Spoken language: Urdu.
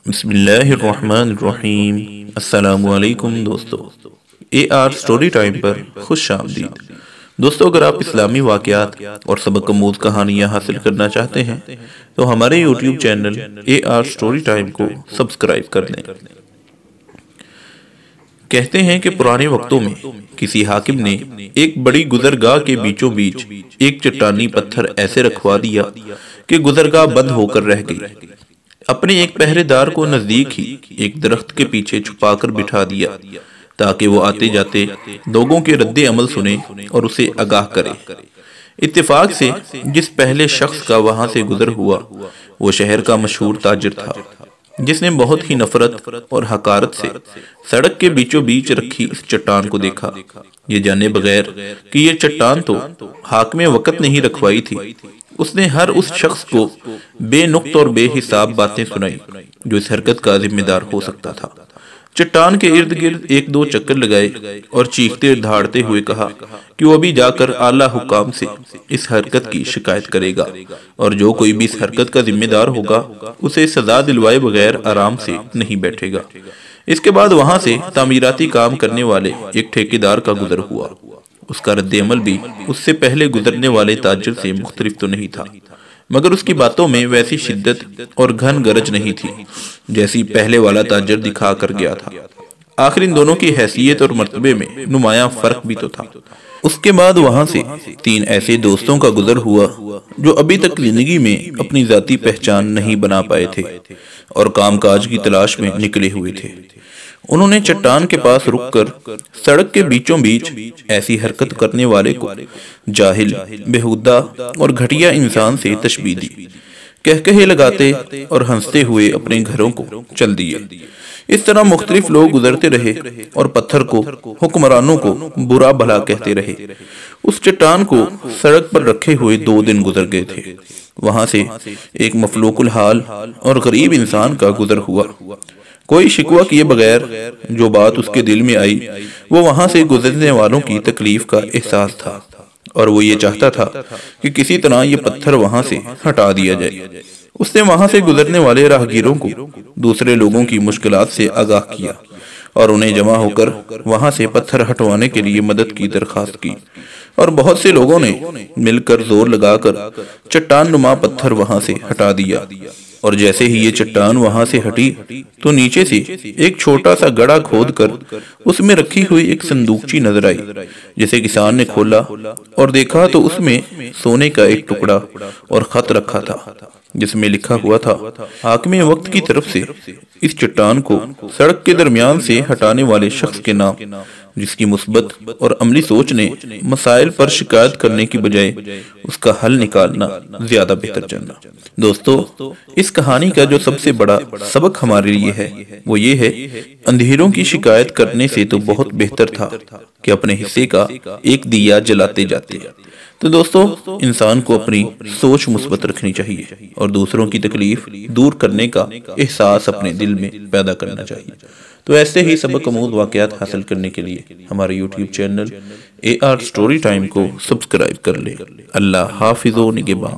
بسم اللہ الرحمن الرحیم۔ السلام علیکم دوستو، اے آر سٹوری ٹائم پر خوش آمدید۔ دوستو، اگر آپ اسلامی واقعات اور سبق آموز کہانیاں حاصل کرنا چاہتے ہیں تو ہمارے YouTube channel A R story time کو سبسکرائب کر لیں۔ کہتے ہیں کہ پرانے وقتوں میں کسی حاکم نے ایک بڑی گزرگاہ کے بیچوں بیچ ایک چٹانی پتھر ایسے رکھوا دیا کہ گزرگاہ بند ہو کر رہ گئی۔ اپنے ایک پہرے دار کو نزدیک ہی ایک درخت کے پیچھے چھپا کر بٹھا دیا تاکہ وہ آتے جاتے لوگوں کے رد عمل سنے اور اسے آگاہ کرے۔ اتفاق سے جس پہلے شخص کا وہاں سے گزر ہوا وہ شہر کا مشہور تاجر تھا، جس نے بہت ہی نفرت اور حقارت سے سڑک کے بیچوں بیچ رکھی اس چٹان کو دیکھا، یہ جانے بغیر کہ یہ چٹان تو حاکم وقت نہیں رکھوائی تھی۔ اس نے ہر اس شخص کو بے نقط اور بے حساب باتیں سنائی جو اس حرکت کا ذمہ دار ہو سکتا تھا۔ چٹان کے ارد گرد ایک دو چکر لگائے اور چیختے دھاڑتے ہوئے کہا کہ وہ ابھی جا کر اعلیٰ حکام سے اس حرکت کی شکایت کرے گا، اور جو کوئی بھی اس حرکت کا ذمہ دار ہوگا اسے سزا دلوائے بغیر آرام سے نہیں بیٹھے گا۔ اس کے بعد وہاں سے تعمیراتی کام کرنے والے ایک ٹھیکیدار کا گزر ہوا۔ اس کا رد عمل بھی اس سے پہلے گزرنے والے تاجر سے مختلف تو نہیں تھا، مگر اس کی باتوں میں ویسی شدت اور گھن گرج نہیں تھی جیسی پہلے والا تاجر دکھا کر گیا تھا۔ آخر ان دونوں کی حیثیت اور مرتبے میں نمایاں فرق بھی تو تھا۔ اس کے بعد وہاں سے تین ایسے دوستوں کا گزر ہوا جو ابھی تک زندگی میں اپنی ذاتی پہچان نہیں بنا پائے تھے اور کام کاج کی تلاش میں نکلے ہوئے تھے۔ انہوں نے چٹان کے پاس رک کر سڑک کے بیچوں بیچ ایسی حرکت کرنے والے کو جاہل، بےہودہ اور گھٹیا انسان سے تشبیہ دی، کہکہے لگاتے اور ہنستے ہوئے اپنے گھروں کو چل دیے۔ اس طرح مختلف لوگ گزرتے رہے اور پتھر کو، حکمرانوں کو برا بھلا کہتے رہے۔ اس چٹان کو سڑک پر رکھے ہوئے 2 دن گزر گئے تھے۔ وہاں سے ایک مفلوق الحال اور غریب انسان کا گزر ہوا۔ کوئی شکوہ کیے بغیر جو بات اس کے دل میں آئی وہ وہاں سے گزرنے والوں کی تکلیف کا احساس تھا، اور وہ یہ چاہتا تھا کہ کسی طرح یہ پتھر وہاں سے ہٹا دیا جائے۔ اس نے وہاں سے گزرنے والے راہگیروں کو دوسرے لوگوں کی مشکلات سے آگاہ کیا اور انہیں جمع ہو کر وہاں سے پتھر ہٹوانے کے لیے مدد کی درخواست کی، اور بہت سے لوگوں نے مل کر زور لگا کر چٹان نما پتھر وہاں سے ہٹا دیا۔ اور جیسے ہی یہ چٹان وہاں سے ہٹی تو نیچے سے ایک چھوٹا سا گڑھا کھود کر اس میں رکھی ہوئی ایک صندوقچی نظر آئی، جسے کسان نے کھولا اور دیکھا تو اس میں سونے کا ایک ٹکڑا اور خط رکھا تھا جس میں لکھا ہوا تھا، حاکم وقت کی طرف سے اس چٹان کو سڑک کے درمیان سے ہٹانے والے شخص کے نام، جس کی مثبت اور عملی سوچ نے مسائل پر شکایت کرنے کی بجائے اس کا حل نکالنا زیادہ بہتر جانا۔ دوستو، اس کہانی کا جو سب سے بڑا سبق ہمارے لیے ہے وہ یہ ہے، اندھیروں کی شکایت کرنے سے تو بہت بہتر تھا کہ اپنے حصے کا ایک دیا جلاتے جاتے۔ تو دوستو، انسان کو اپنی سوچ مثبت رکھنی چاہیے اور دوسروں کی تکلیف دور کرنے کا احساس اپنے دل میں پیدا کرنا چاہیے۔ تو ایسے ہی سبق آموز واقعات حاصل کرنے کے لیے ہمارے YouTube channel A R story time کو سبسکرائب کر لیں۔ اللہ حافظ و نگہباں۔